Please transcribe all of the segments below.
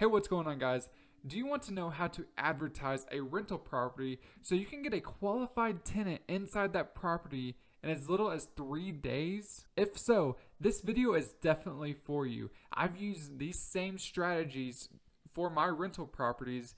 Hey, what's going on, guys? Do you want to know how to advertise a rental property so you can get a qualified tenant inside that property in as little as 3 days? If so, this video is definitely for you. I've used these same strategies for my rental properties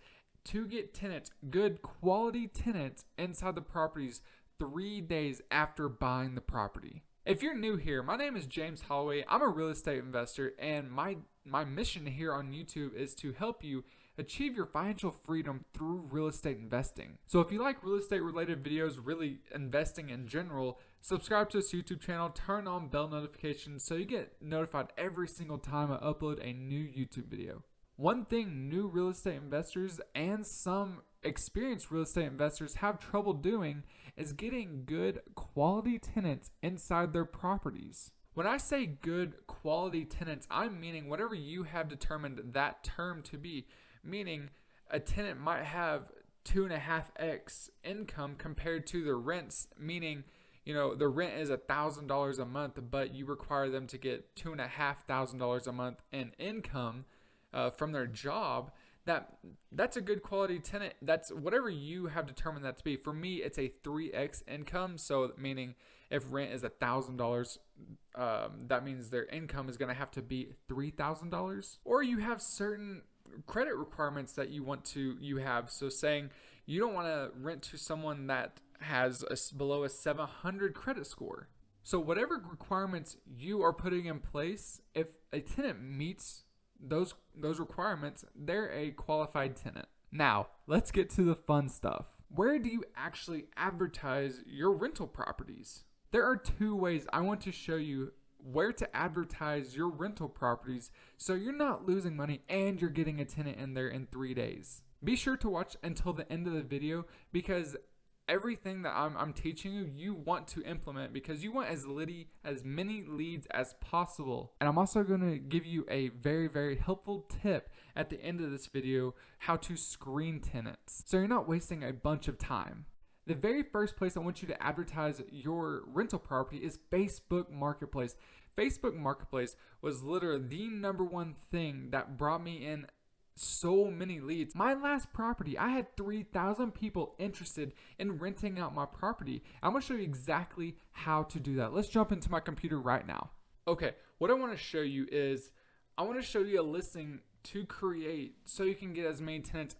to get tenants, good quality tenants, inside the properties 3 days after buying the property. If you're new here, my name is James Holloway. I'm a real estate investor, and my mission here on YouTube is to help you achieve your financial freedom through real estate investing. So if you like real estate related videos, really investing in general, subscribe to this YouTube channel, turn on bell notifications so you get notified every single time I upload a new YouTube video. One thing new real estate investors and some experienced real estate investors have trouble doing is getting good quality tenants inside their properties. When I say good quality tenants, I'm meaning whatever you have determined that term to be, meaning a tenant might have 2.5x income compared to the rents, meaning the rent is $1,000 a month, but you require them to get $2,500 a month in income from their job. That's a good quality tenant. That's whatever you have determined that to be. For me, it's a 3x income. So meaning if rent is $1,000, that means their income is going to have to be $3,000. Or you have certain credit requirements that you have. So saying you don't want to rent to someone that has below a 700 credit score. So whatever requirements you are putting in place, if a tenant meets those requirements, they're a qualified tenant. Now, let's get to the fun stuff. Where do you actually advertise your rental properties? There are 2 ways I want to show you where to advertise your rental properties so you're not losing money and you're getting a tenant in there in 3 days. Be sure to watch until the end of the video because everything that I'm teaching you want to implement because you want as many leads as possible. And I'm also going to give you a very, very helpful tip at the end of this video, how to screen tenants, so you're not wasting a bunch of time. The very first place I want you to advertise your rental property is Facebook Marketplace. Facebook Marketplace was literally the number one thing that brought me in so many leads. My last property, I had 3,000 people interested in renting out my property. I'm going to show you exactly how to do that. Let's jump into my computer right now. Okay, what I want to show you is I want to show you a listing to create so you can get as many tenants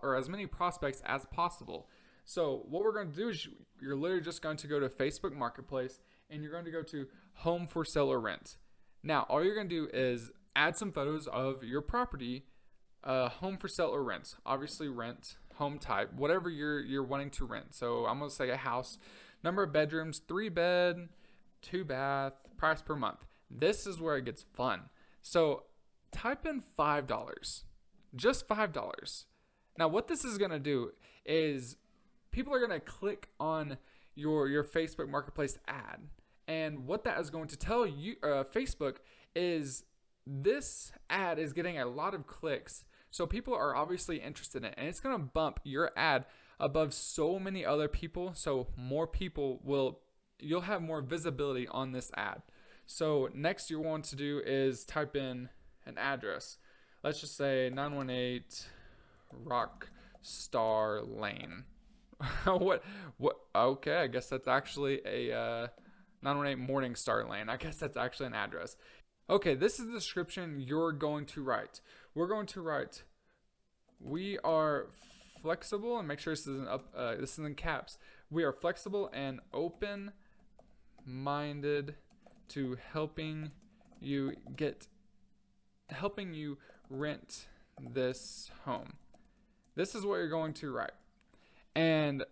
or as many prospects as possible. So what we're going to do is you're literally just going to go to Facebook Marketplace and you're going to go to Home for Sale or Rent. Now, all you're going to do is add some photos of your property. Home for sale or rent. Obviously rent, home type, whatever you're wanting to rent. So I'm going to say a house, number of bedrooms, 3 bed, 2 bath, price per month. This is where it gets fun. So type in $5, just $5. Now what this is going to do is people are going to click on your Facebook Marketplace ad. And what that is going to tell you, Facebook, is this ad is getting a lot of clicks. So people are obviously interested in it, and it's going to bump your ad above so many other people. So more people you'll have more visibility on this ad. So next you want to do is type in an address. Let's just say 918 Rockstar Lane. What? Okay, I guess that's actually a 918 Morningstar Lane. I guess that's actually an address. Okay, this is the description you're going to write. We're going to write, we are flexible, and make sure this is in caps. We are flexible and open-minded to helping you rent this home. This is what you're going to write. And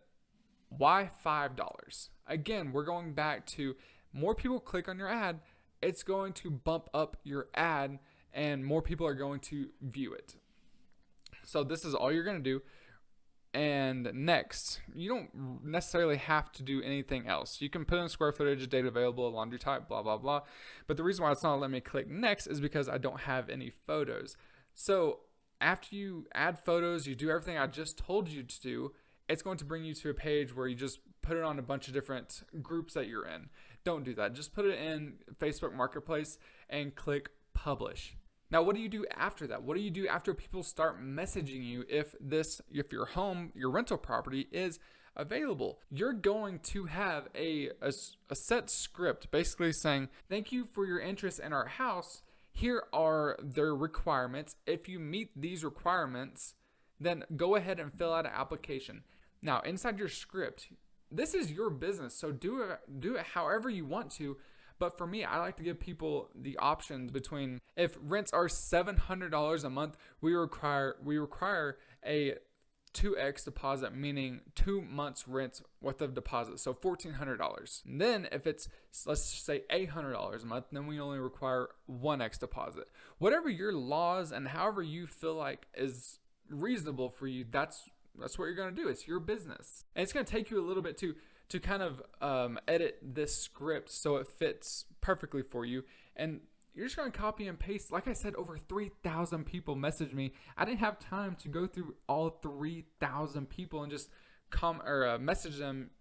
why $5? Again, we're going back to more people click on your ad, it's going to bump up your ad and more people are going to view it. So this is all you're going to do. And next, you don't necessarily have to do anything else. You can put in square footage, date available, laundry type, blah, blah, blah. But the reason why it's not letting me click next is because I don't have any photos. So after you add photos, you do everything I just told you to do, it's going to bring you to a page where you just put it on a bunch of different groups that you're in. Don't do that. Just put it in Facebook Marketplace and click publish. Now, what do you do after that? What do you do after people start messaging you if your home, your rental property is available? You're going to have a set script basically saying, thank you for your interest in our house. Here are their requirements. If you meet these requirements, then go ahead and fill out an application. Now, inside your script, this is your business, so do it however you want to. But for me, I like to give people the options between, if rents are $700 a month, we require a 2x deposit, meaning 2 months rent worth of deposit, so $1,400. Then if it's, let's just say $800 a month, then we only require 1x deposit. Whatever your laws and however you feel like is reasonable for you, that's what you're going to do. It's your business. And it's going to take you a little bit to kind of edit this script so it fits perfectly for you. And you're just going to copy and paste. Like I said, over 3,000 people messaged me. I didn't have time to go through all 3,000 people and just message them,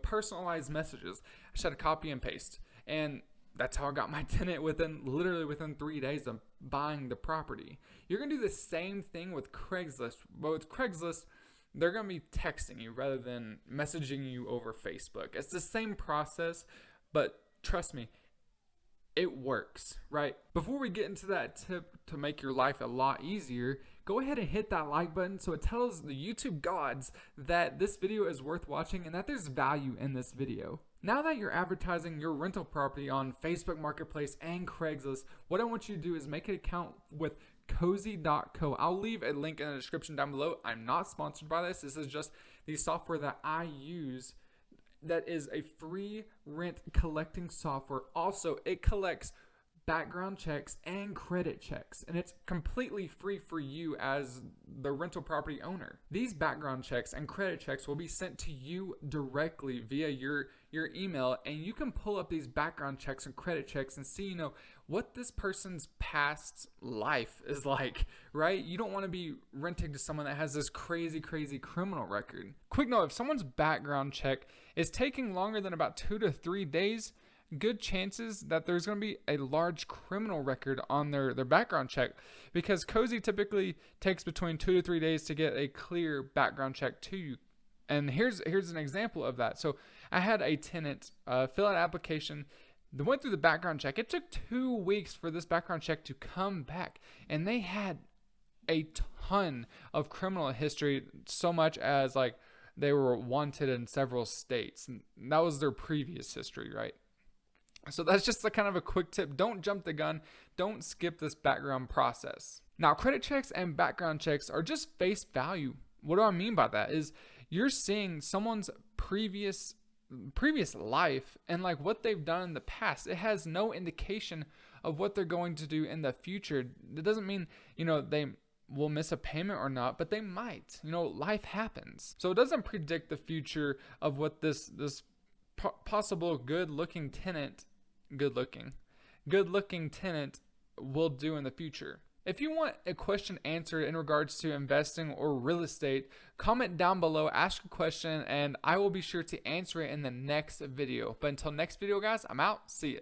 personalized messages. I just had to copy and paste. And that's how I got my tenant literally within 3 days of buying the property. You're going to do the same thing with Craigslist. But with Craigslist, they're going to be texting you rather than messaging you over Facebook. It's the same process, but trust me, it works, right? Before we get into that tip to make your life a lot easier, go ahead and hit that like button so it tells the YouTube gods that this video is worth watching and that there's value in this video. Now that you're advertising your rental property on Facebook Marketplace and Craigslist, what I want you to do is make an account with cozy.co. I'll leave a link in the description down below. I'm not sponsored by this. This is just the software that I use that is a free rent collecting software. Also, it collects background checks and credit checks, and it's completely free for you as the rental property owner. These background checks and credit checks will be sent to you directly via your email, and you can pull up these background checks and credit checks and see, what this person's past life is like, right? You don't want to be renting to someone that has this crazy criminal record. Quick note, if someone's background check is taking longer than about 2 to 3 days, good chances that there's going to be a large criminal record on their background check, because Cozy typically takes between 2 to 3 days to get a clear background check to you. And here's an example of that. So I had a tenant fill out an application. They went through the background check. It took 2 weeks for this background check to come back, and they had a ton of criminal history, so much as like they were wanted in several states. And that was their previous history, right? So that's just kind of a quick tip. Don't jump the gun. Don't skip this background process. Now, credit checks and background checks are just face value. What do I mean by that? Is you're seeing someone's previous life and like what they've done in the past. It has no indication of what they're going to do in the future. It doesn't mean, they will miss a payment or not, but they might. Life happens. So it doesn't predict the future of what this possible good-looking tenant will do in the future. If you want a question answered in regards to investing or real estate, comment down below, ask a question, and I will be sure to answer it in the next video. But until next video, guys, I'm out. See ya.